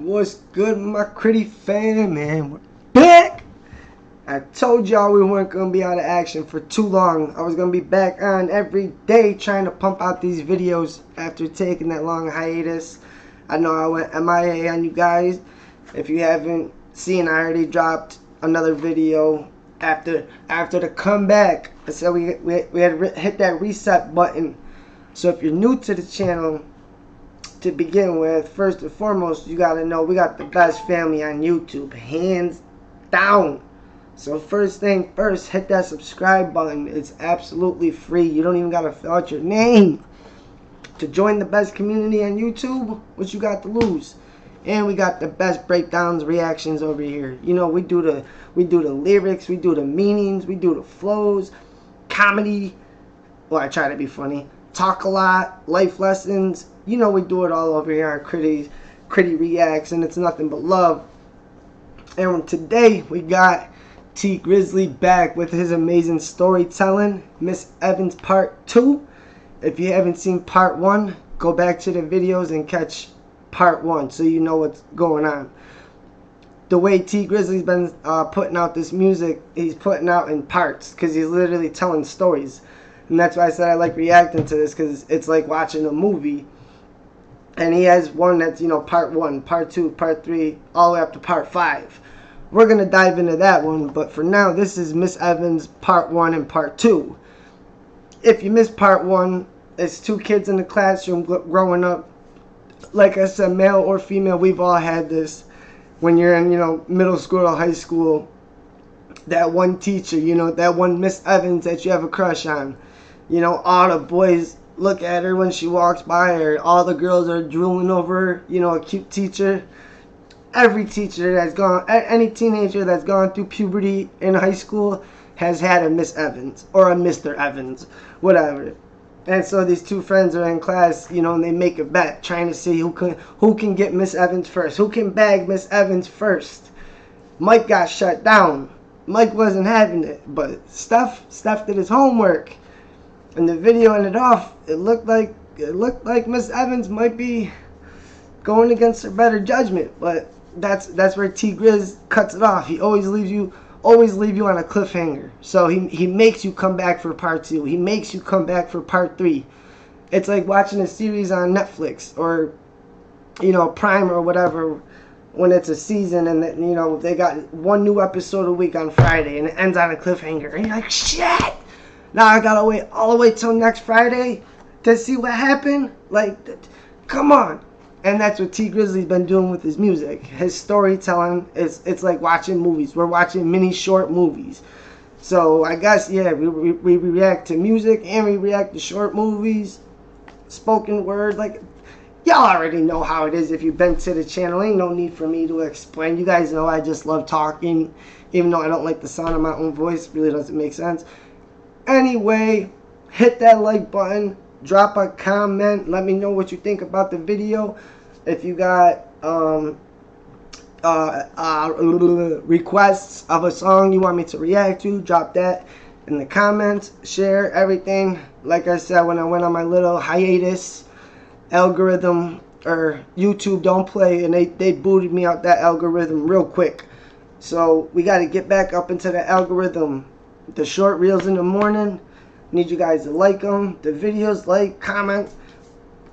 What's good, my Critty fam, man? We're back! I told y'all we weren't going to be out of action for too long. I was going to be back on every day trying to pump out these videos after taking that long hiatus. I know I went MIA on you guys. If you haven't seen, I already dropped another video after the comeback. I said we had to hit that reset button. So if you're new to the channel, to begin with, first and foremost, you gotta know we got the best family on YouTube, hands down. So first thing first, hit that subscribe button. It's absolutely free. You don't even gotta fill out your name to join the best community on YouTube. What you got to lose? And we got the best breakdowns, reactions over here. You know, we do the lyrics, we do the meanings, we do the flows, comedy. Well, I try to be funny. Talk a lot, life lessons. You know, we do it all over here on Critty Reacts, and it's nothing but love. And today we got T Grizzley back with his amazing storytelling, Miss Evans Part 2. If you haven't seen Part 1, go back to the videos and catch Part 1 so you know what's going on. The way T Grizzley's been putting out this music, he's putting out in parts because he's literally telling stories. And that's why I said I like reacting to this, because it's like watching a movie. And he has one that's, you know, part 1, part 2, part 3, all the way up to part 5. We're going to dive into that one. But for now, this is Miss Evans part 1 and part 2. If you missed part 1, it's 2 kids in the classroom growing up. Like I said, male or female, we've all had this. When you're in, you know, middle school or high school, that one teacher, you know, that one Miss Evans that you have a crush on. You know, all the boys look at her when she walks by, or all the girls are drooling over her. You know, a cute teacher. Every teacher that's gone, any teenager that's gone through puberty in high school has had a Miss Evans or a Mr. Evans, whatever. And so these 2 friends are in class, you know, and they make a bet trying to see who can get Miss Evans first, who can bag Miss Evans first. Mike got shut down. Mike wasn't having it, but Steph did his homework. And the video ended off, it looked like Miss Evans might be going against her better judgment, but that's where T Grizz cuts it off. He always leave you on a cliffhanger. So he makes you come back for part 2. He makes you come back for part 3. It's like watching a series on Netflix or, you know, Prime or whatever, when it's a season and that, you know, they got one new episode a week on Friday and it ends on a cliffhanger. And you're like, shit! Now I gotta wait all the way till next Friday to see what happened? Like, come on. And that's what T Grizzley's been doing with his music. His storytelling, it's like watching movies. We're watching mini short movies. So I guess, yeah, we react to music and we react to short movies, spoken word. Like, y'all already know how it is if you've been to the channel. Ain't no need for me to explain. You guys know I just love talking. Even though I don't like the sound of my own voice, it really doesn't make sense. Anyway, hit that like button, drop a comment, let me know what you think about the video. If you got requests of a song you want me to react to, drop that in the comments. Share everything. Like I said, when I went on my little hiatus, algorithm or YouTube don't play, and they booted me out that algorithm real quick. So we got to get back up into the algorithm. The short reels in the morning, need you guys to like them, the videos, like, comment,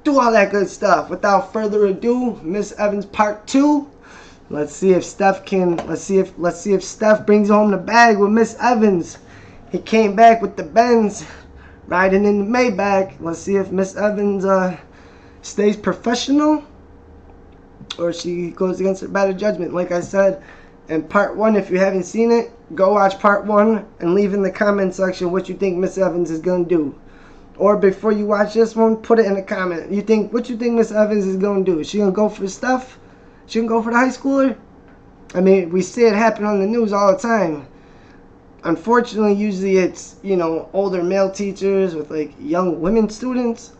do all that good stuff. Without further ado, Miss Evans Part 2. Let's see if Steph brings home the bag with Miss Evans. He came back with the Benz, riding in the Maybach. Let's see if Miss Evans stays professional or she goes against her better judgment. Like I said, in Part 1, if you haven't seen it, go watch Part 1 and leave in the comment section what you think Miss Evans is going to do. Or before you watch this one, put it in the comment. What you think Miss Evans is going to do? Is she going to go for stuff? She going to go for the high schooler? I mean, we see it happen on the news all the time. Unfortunately, usually it's, you know, older male teachers with like young women students.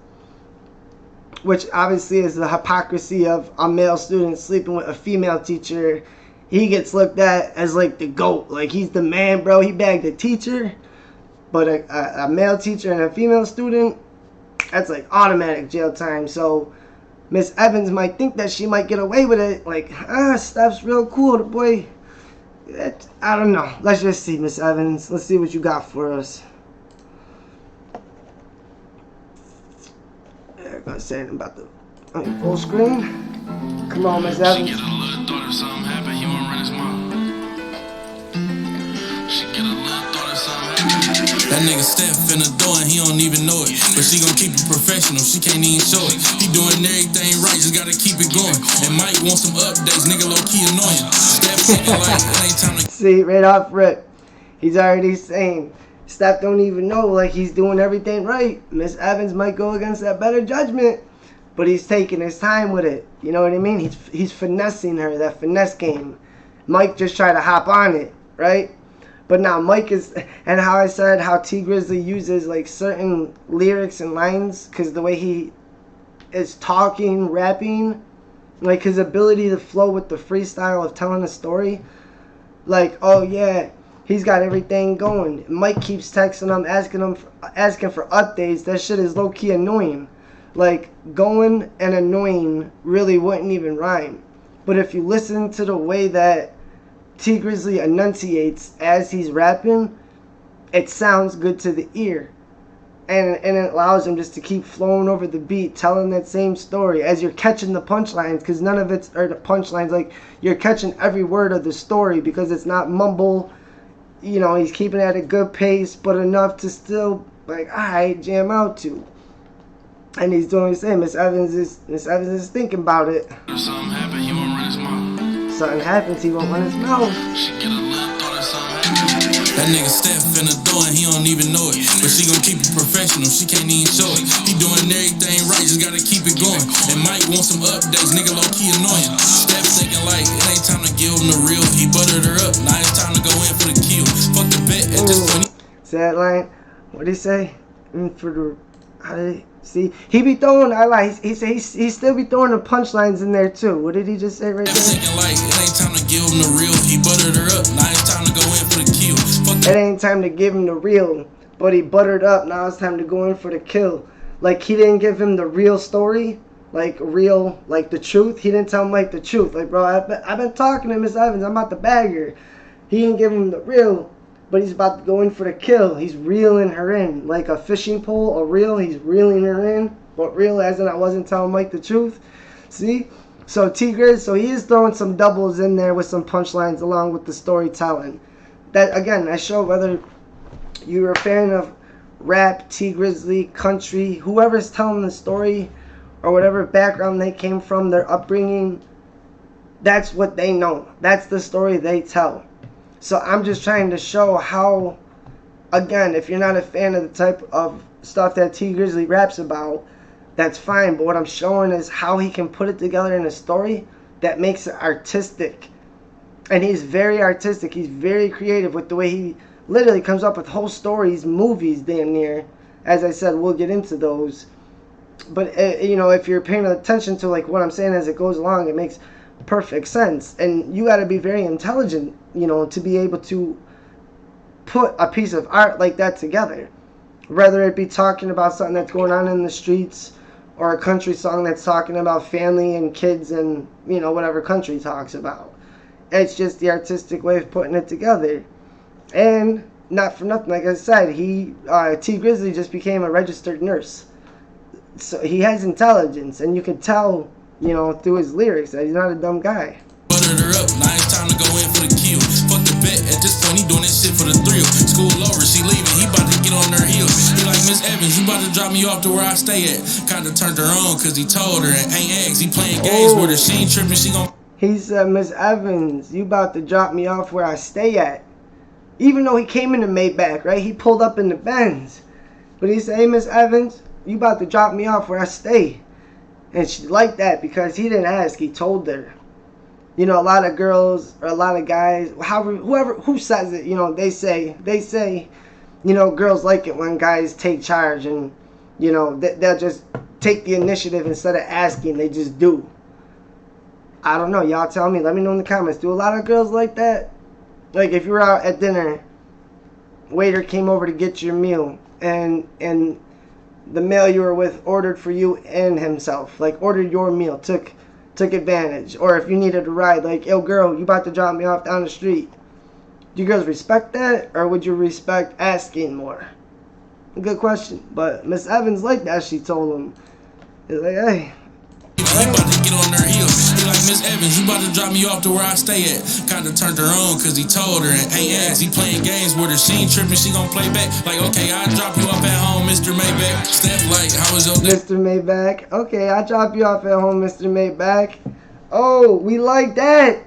Which obviously is the hypocrisy of a male student sleeping with a female teacher. He gets looked at as like the GOAT. Like, he's the man, bro. He bagged a teacher. But a male teacher and a female student, that's like automatic jail time. So Miss Evans might think that she might get away with it. Like, Steph's real cool. The boy, I don't know. Let's just see, Miss Evans. Let's see what you got for us. They're gonna say anything about the full screen. Come on, Miss Evans. She get a little thought if something happen, he won't run his mouth. She get a little thought if something happen. That nigga Steph in the door and he don't even know it. But she gon' keep it professional, she can't even show it. He doing everything right, just gotta keep it going. And Mike wants some updates, nigga low key annoying. Steph thinking like it ain't time to see, right off rip, he's already saying Steph don't even know, like he's doing everything right. Miss Evans might go against that better judgment, but he's taking his time with it. You know what I mean? He's finessing her, that finesse game. Mike just tried to hop on it, right? But now Mike is, and how I said how T Grizzley uses like certain lyrics and lines, because the way he is talking, rapping, like his ability to flow with the freestyle of telling a story. Like, oh yeah, he's got everything going. Mike keeps texting him, asking for updates. That shit is low key annoying. Like, going and annoying really wouldn't even rhyme. But if you listen to the way that T Grizzley enunciates as he's rapping, it sounds good to the ear. And it allows him just to keep flowing over the beat, telling that same story as you're catching the punchlines, because none of it's, or the punchlines, like, you're catching every word of the story because it's not mumble. You know, he's keeping it at a good pace, but enough to still, like, alright, jam out to. And he's doing the same. Miss Evans is thinking about it. if something happen, he won't run his mouth. Something happens, he won't run his mouth. She get a little thought if something happen. That nigga Steph in the door and he don't even know it. But she gon' keep it professional, she can't even show it. He doing everything right, just gotta keep it going. And Mike wants some updates, nigga low key annoying. Steph thinking like it ain't time to give him the real. He buttered her up, now it's time to go in for the kill. Fuck the bet at this point. See that line? What'd he say? For the, how did he, see? He be throwing, I like, he still be throwing the punchlines in there too. What did he just say right there? Thinking like it ain't time to give him the real. He buttered her up, now it's time to go in for the kill. It ain't time to give him the real, but he buttered up. Now it's time to go in for the kill. Like, he didn't give him the real story, like real, like the truth. He didn't tell him like the truth. Like, bro, I've been talking to Miss Evans. I'm about to bag her. He didn't give him the real, but he's about to go in for the kill. He's reeling her in like a fishing pole, a reel. He's reeling her in, but real as in I wasn't telling Mike the truth. See? So T Grizz, so he is throwing some doubles in there with some punchlines along with the storytelling. That, again, I show whether you're a fan of rap, T Grizzley, country, whoever's telling the story or whatever background they came from, their upbringing, that's what they know. That's the story they tell. So I'm just trying to show how, again, if you're not a fan of the type of stuff that T Grizzley raps about, that's fine. But what I'm showing is how he can put it together in a story that makes it artistic. And he's very artistic. He's very creative with the way he literally comes up with whole stories, movies damn near. As I said, we'll get into those. But, you know, if you're paying attention to like what I'm saying as it goes along, it makes perfect sense. And you got to be very intelligent, you know, to be able to put a piece of art like that together. Whether it be talking about something that's going on in the streets or a country song that's talking about family and kids and, you know, whatever country talks about. It's just the artistic way of putting it together. And not for nothing, like I said, T Grizzley just became a registered nurse. So he has intelligence, and you can tell, you know, through his lyrics that he's not a dumb guy. Buttered her up, now it's time to go in for the kill. Fuck the bet, at this point he doing this shit for the thrill. School over, she leaving, he about to get on her heels. He like, Miss Evans, you about to drop me off to where I stay at. Kinda turned her on, cause he told her, and ain't asked. He playing games with her, she ain't tripping, she gon'. He said, Miss Evans, you about to drop me off where I stay at. Even though he came in the Maybach, right? He pulled up in the Benz. But he said, hey, Miss Evans, you about to drop me off where I stay. And she liked that because he didn't ask, he told her. You know, a lot of girls or a lot of guys, who says it, you know, they say, you know, girls like it when guys take charge and, you know, they'll just take the initiative instead of asking, they just do. I don't know. Y'all tell me. Let me know in the comments. Do a lot of girls like that? Like if you were out at dinner, waiter came over to get your meal, and the male you were with ordered for you and himself, like ordered your meal, took advantage, or if you needed a ride, like, yo girl, you about to drop me off down the street, do you girls respect that, or would you respect asking more? Good question. But Miss Evans like that. She told him, it's like, hey, he about to get on her heels. He like, Miss Evans, you about to drop me off to where I stay at. Kinda turned her on cause he told her and ain't asked. He playing games with her, she ain't tripping, she gon' play back. Like, okay, I'll drop you off at home, Mr. Maybach. Steph like, how was your day? Mr. Maybach. Okay, I'll drop you off at home, Mr. Maybach. Oh, we like that.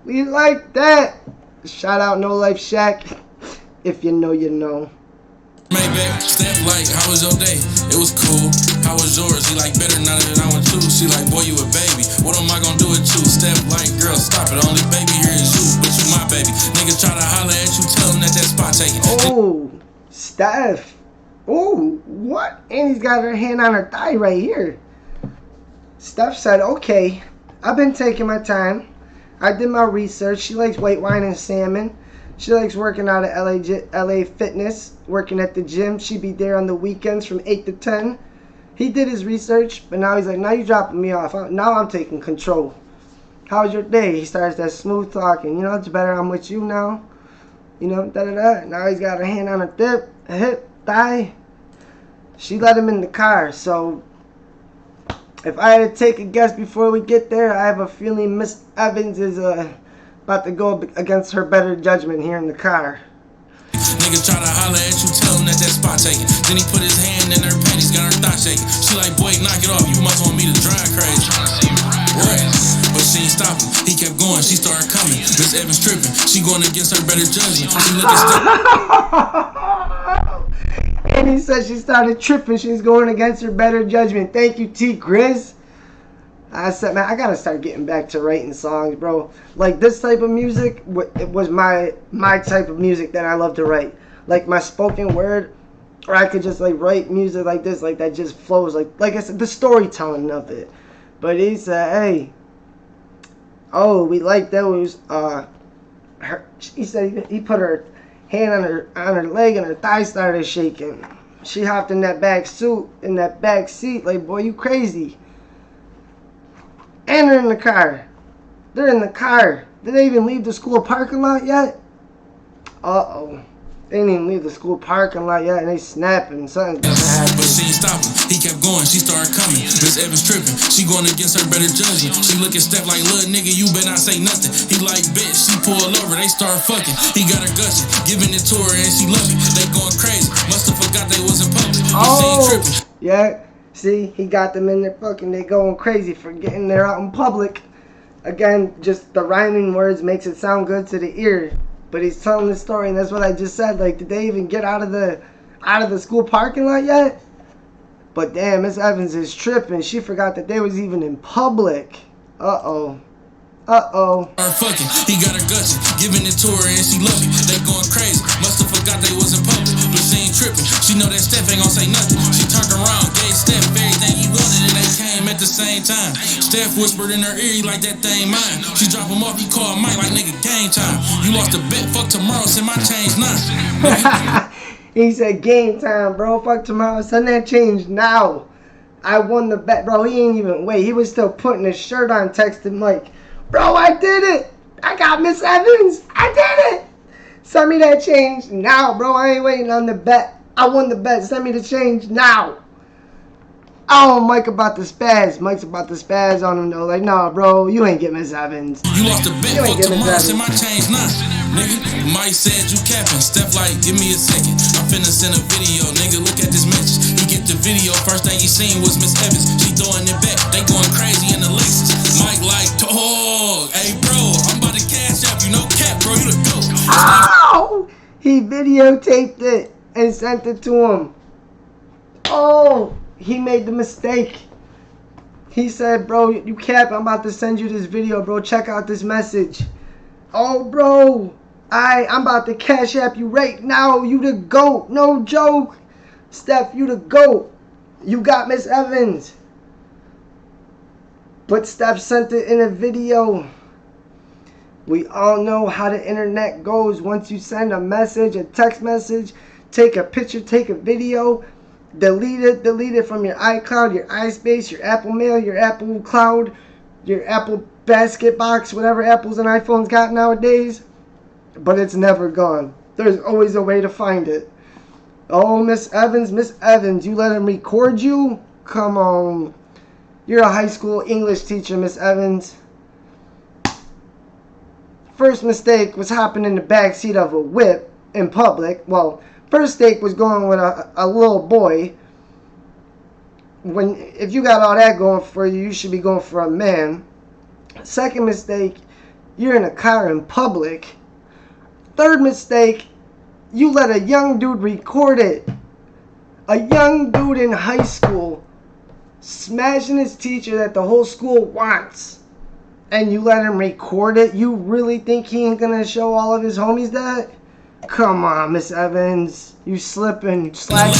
We like that. Shout out No Life SHAQ. If you know, you know. Maybach, Steph like, how was your day? It was cool. How was yours? He like, better now that I want you. She like, boy, you a baby. What am I gonna do with you? Steph like, girl, stop it. Only baby here is you, but you my baby. Niggas try to holler at you, tell them that spot taken. Oh, Steph. Oh, what? And he's got her hand on her thigh right here. Steph said, okay, I've been taking my time. I did my research. She likes white wine and salmon. She likes working out at LA Fitness, working at the gym. She be there on the weekends from 8 to 10. He did his research, but now he's like, now you dropping me off. Now I'm taking control. How's your day? He starts that smooth talking. You know, it's better I'm with you now. You know, da-da-da. Now he's got a hand on her hip, thigh. She let him in the car. So if I had to take a guess before we get there, I have a feeling Miss Evans is about to go against her better judgment here in the car. Niggas try to holler at you, tell him that spot taken. Then he put his hand in her panties, got her thigh shaking. She like, boy, knock it off, you must want me to drive crazy. What? But she ain't stopping, he kept going, she started coming. Miss Evans tripping, she going against her better judgment. She looking And he said she started tripping, she's going against her better judgment. Thank you, T. Grizz. I said, man, I gotta start getting back to writing songs, bro. Like, this type of music, it was my type of music that I love to write. Like, my spoken word, or I could just, like, write music like this, like, that just flows. Like I said, the storytelling of it. But he said, hey, oh, we like those, he said he put her hand on her leg and her thigh started shaking. She hopped in that back seat, like, boy, you crazy. And they're in the car. They're in the car. Did they even leave the school parking lot yet? Uh-oh. They didn't even leave the school parking lot yet, and they snapping. Something's gonna happen. But she ain't stopping. He kept going. She started coming. Miss Evans tripping. She going against her better judgment. She look at Steph like, little nigga, you better not say nothing. He like, bitch. She pulled over. They start fucking. He got her gushing, giving it to her, and she love it. They going crazy. Must have forgot they was in public. Oh, yeah. See, he got them in there fucking. They going crazy for getting there out in public. Again, just the rhyming words makes it sound good to the ear. But he's telling the story, and that's what I just said. Like, did they even get out of the school parking lot yet? But damn, Miss Evans is tripping. She forgot that they was even in public. Uh-oh. Uh-oh. Fucking, he got her gushing, giving it to her, and she love it. They going crazy. Must have forgot they was in public. But she ain't tripping. She know that Steph ain't gonna say nothing. She turned around, gave Steph everything he wanted, and they came at the same time. Steph whispered in her ear, like that thing mine. She drop him off, he called Mike like, nigga, game time. You lost a bet, fuck tomorrow, send my change now. He said, game time, bro, fuck tomorrow, send that change now. I won the bet, bro. He ain't even wait. He was still putting his shirt on, texting Mike, bro, I did it. I got Miss Evans. I did it. Send me that change now, bro. I ain't waiting on the bet. I won the bet. Send me the change now. Oh, Mike about to spaz. Mike's about to spaz on him, though. Like, nah, bro, you ain't get Miss Evans. You lost a bet, fuck tomorrow, send my change now. Nigga, Mike said you capping. Steph like, give me a second. I'm finna send a video. Nigga, look at this message. He get the video. First thing he seen was Miss Evans. She throwing it back. They going crazy in the Lexus. Mike like, dog. Hey, bro, I'm about to cash up. You know cap, bro. You the GOAT. Oh! He videotaped it and sent it to him. Oh! He made the mistake. He said, bro, you cap, I'm about to send you this video, bro. Check out this message. Oh, bro. I'm about to cash app you right now. You the GOAT. No joke. Steph, you the GOAT. You got Miss Evans. But Steph sent it in a video. We all know how the internet goes. Once you send a message, a text message, take a picture, take a video, delete it from your iCloud, your iSpace, your Apple Mail, your Apple Cloud, your Apple Basket Box, whatever Apples and iPhones got nowadays. But it's never gone. There's always a way to find it. Oh, Miss Evans, you let him record you? Come on. You're a high school English teacher, Miss Evans. First mistake was hopping in the back seat of a whip in public. Well, first mistake was going with a little boy. If you got all that going for you, you should be going for a man. Second mistake, you're in a car in public. Third mistake, you let a young dude record it. A young dude in high school smashing his teacher that the whole school wants. And you let him record it? You really think he ain't gonna show all of his homies that? Come on, Miss Evans. You slipping, slacking.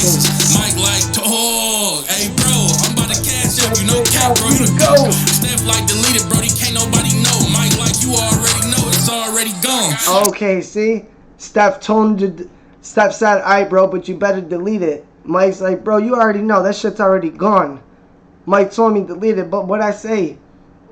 Mike like dog. Hey bro, I'm about to cash up. You know cat bro, you the go. Steph like deleted, bro. Can't nobody know. Mike like you already know it's already gone. Okay, see? Steph told you. Steph said, alright bro, but you better delete it. Mike's like, bro, you already know. That shit's already gone. Mike told me delete it, but what I say?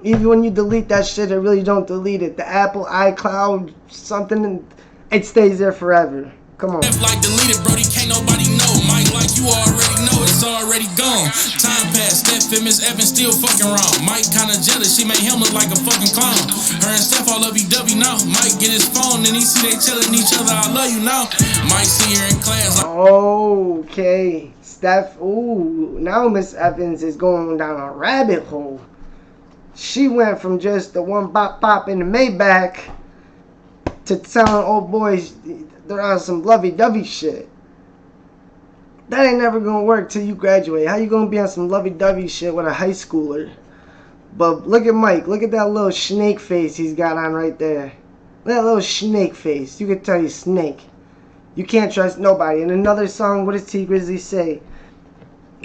Even when you delete that shit, it really don't delete it. The Apple iCloud, something, it stays there forever. Come on. Like deleted, Brody, can't nobody know. Mike, like you already know, it's already gone. Time passed, Steph and Miss Evans still fucking wrong. Mike kinda jealous, she made him look like a fucking clown. Her and Steph all lovey-dovey now. Mike get his phone and he see they telling each other, I love you now. Mike see her in class. Okay, Steph, ooh, now Miss Evans is going down a rabbit hole. She went from just the one bop in the Maybach to telling old boys they're on some lovey-dovey shit. That ain't never gonna work till you graduate. How you gonna be on some lovey-dovey shit with a high schooler? But look at Mike. Look at that little snake face he's got on right there. That little snake face. You can tell he's snake. You can't trust nobody. In another song, what does T Grizzley say?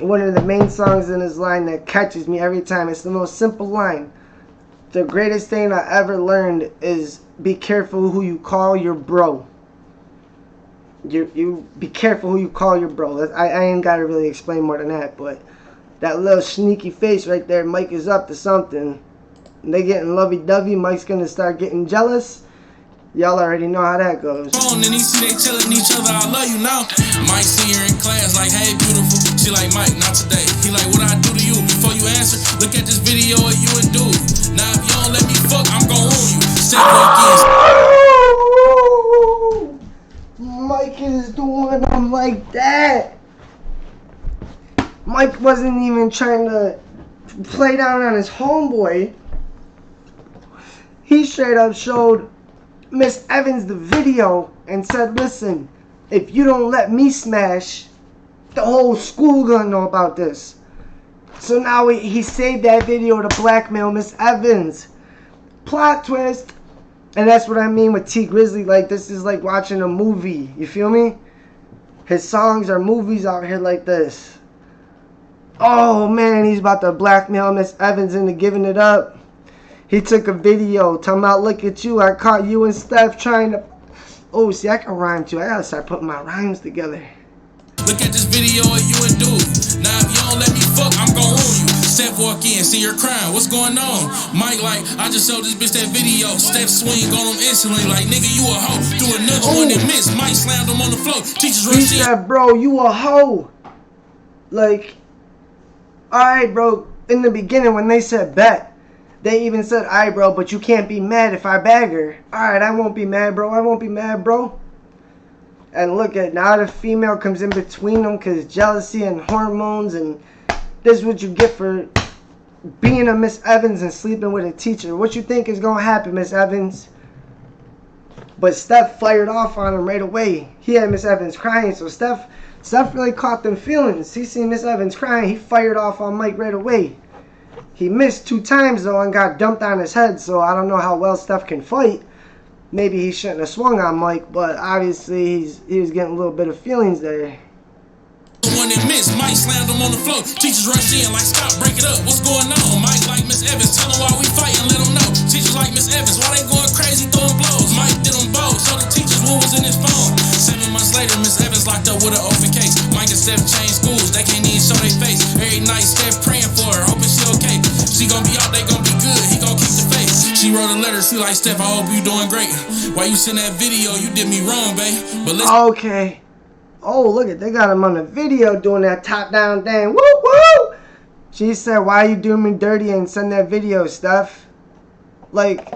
One of the main songs in his line that catches me every time. It's the most simple line. The greatest thing I ever learned is be careful who you call your bro. You be careful who you call your bro. I ain't got to really explain more than that, but that little sneaky face right there, Mike is up to something. And they getting lovey-dovey. Mike's going to start getting jealous. Y'all already know how that goes. And he see they telling each other, I love you now. Mike see her in class like, hey, beautiful. She like, Mike, not today. He like, what I do to you? Before you answer, look at this video of you and dude. Now, if you don't let me fuck, I'm gonna ruin you. Step Mike is doing them like that. Mike wasn't even trying to play down on his homeboy. He straight up showed Miss Evans the video and said, listen, if you don't let me smash, the whole school gonna know about this. So now he saved that video to blackmail Miss Evans. Plot twist. And that's what I mean with T Grizzley. Like, this is like watching a movie. You feel me? His songs are movies out here like this. Oh man, he's about to blackmail Miss Evans into giving it up. He took a video talking about, look at you, I caught you and Steph trying to... Oh, see, I can rhyme too. I gotta start putting my rhymes together. Look at this video of you and dude. Now, if you don't let me fuck, I'm gonna ruin you. Steph walk in, see her crying. What's going on? Mike like, I just showed this bitch that video. Steph swing on him instantly like, nigga, you a hoe. Do another one and miss. Mike slammed him on the floor. Teachers rushed in. He said, bro, you a hoe. Like, alright, bro. In the beginning, when they said bet, they even said, alright, bro, but you can't be mad if I bag her. Alright, I won't be mad, bro. I won't be mad, bro. And look at, now the female comes in between them because jealousy and hormones, and this is what you get for being a Miss Evans and sleeping with a teacher. What you think is going to happen, Miss Evans? But Steph fired off on him right away. He had Miss Evans crying, so Steph really caught them feelings. He seen Miss Evans crying, he fired off on Mike right away. He missed 2 times though and got dumped on his head, so I don't know how well Steph can fight. Maybe he shouldn't have swung on Mike, but obviously he was getting a little bit of feelings there. One that missed, Mike slammed him on the floor. Teachers rushed in like, stop, break it up. What's going on? Mike like Miss Evans, tell him why we fighting, let him know. Teachers like Miss Evans, why they going crazy throwing blows? Mike did them both, so the teachers what was in his phone. 7 months later, Miss Evans locked up with an open case. Mike and Steph changed schools, they can't wrote a letter, she like, Steph, I hope you doing great. Why you send that video? You did me wrong, babe. But listen. Okay. Oh, look at, they got him on the video doing that top down thing. Woo woo. She said, why you doing me dirty and send that video, Steph? Like,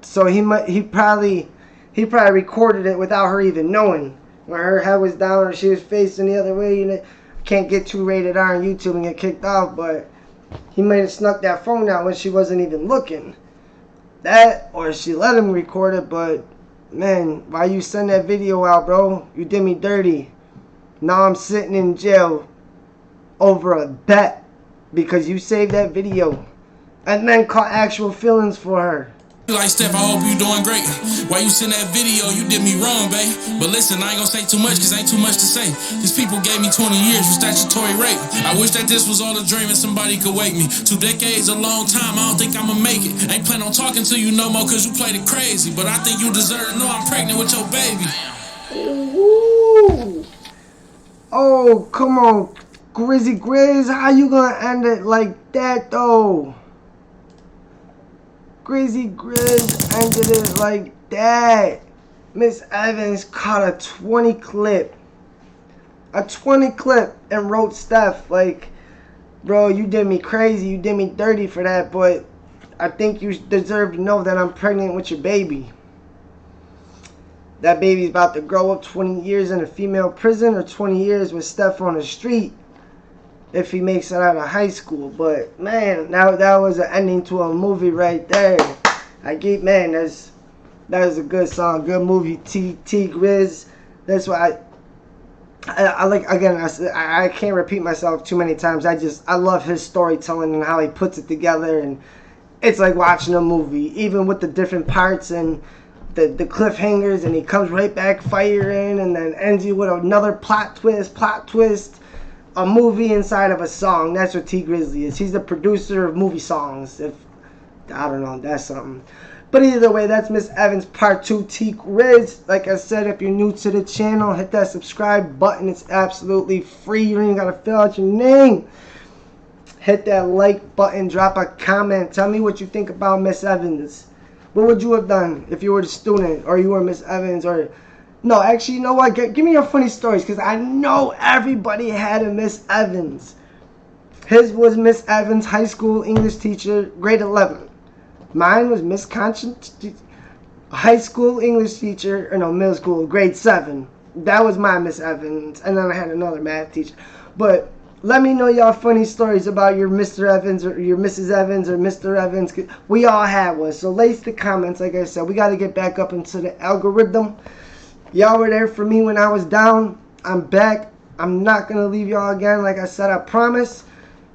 so he probably recorded it without her even knowing. When her head was down or she was facing the other way, you know, can't get too rated R on YouTube and get kicked off, but he might have snuck that phone out when she wasn't even looking. That, or she let him record it, but man, why you send that video out, bro? You did me dirty. Now I'm sitting in jail over a bet because you saved that video and then caught actual feelings for her. Like, Steph, I hope you doing great. Why you send that video? You did me wrong, babe. But listen, I ain't gonna say too much, cause ain't too much to say. These people gave me 20 years for statutory rape. I wish that this was all a dream and somebody could wake me. 2 decades, a long time, I don't think I'ma make it. Ain't plan on talking to you no more, cause you played it crazy. But I think you deserve to know I'm pregnant with your baby. Ooh. Oh, come on, Grizzly Grizz, how you gonna end it like that, though? Grizzly Grizz ended it like that. Miss Evans caught a 20 clip. A 20 clip and wrote Steph like, bro, you did me crazy. You did me dirty for that, but I think you deserve to know that I'm pregnant with your baby. That baby's about to grow up 20 years in a female prison or 20 years with Steph on the street if he makes it out of high school. But man, that was an ending to a movie right there. Man, that was a good song, good movie. T Grizz. That's why I like, again, I can't repeat myself too many times. I love his storytelling and how he puts it together, and it's like watching a movie, even with the different parts and the cliffhangers, and he comes right back firing and then ends you with another plot twist. A movie inside of a song. That's what T Grizzley is. He's the producer of movie songs. If I don't know, that's something. But either way, that's Miss Evans Part 2, T Grizz. Like I said, if you're new to the channel, hit that subscribe button. It's absolutely free. You don't even gotta fill out your name. Hit that like button. Drop a comment. Tell me what you think about Miss Evans. What would you have done if you were the student or you were Miss Evans? Or no, actually, you know what? Give me your funny stories, because I know everybody had a Miss Evans. His was Miss Evans, high school English teacher, grade 11. Mine was Miss Conscience, high school English teacher, or no, middle school, grade 7. That was my Miss Evans. And then I had another math teacher. But let me know y'all funny stories about your Mr. Evans or your Mrs. Evans or Mr. Evans. We all had one. So lace the comments. Like I said, we got to get back up into the algorithm. Y'all were there for me when I was down. I'm back. I'm not going to leave y'all again. Like I said, I promise.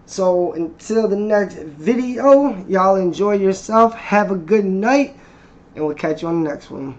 So until the next video, y'all enjoy yourself. Have a good night. And we'll catch you on the next one.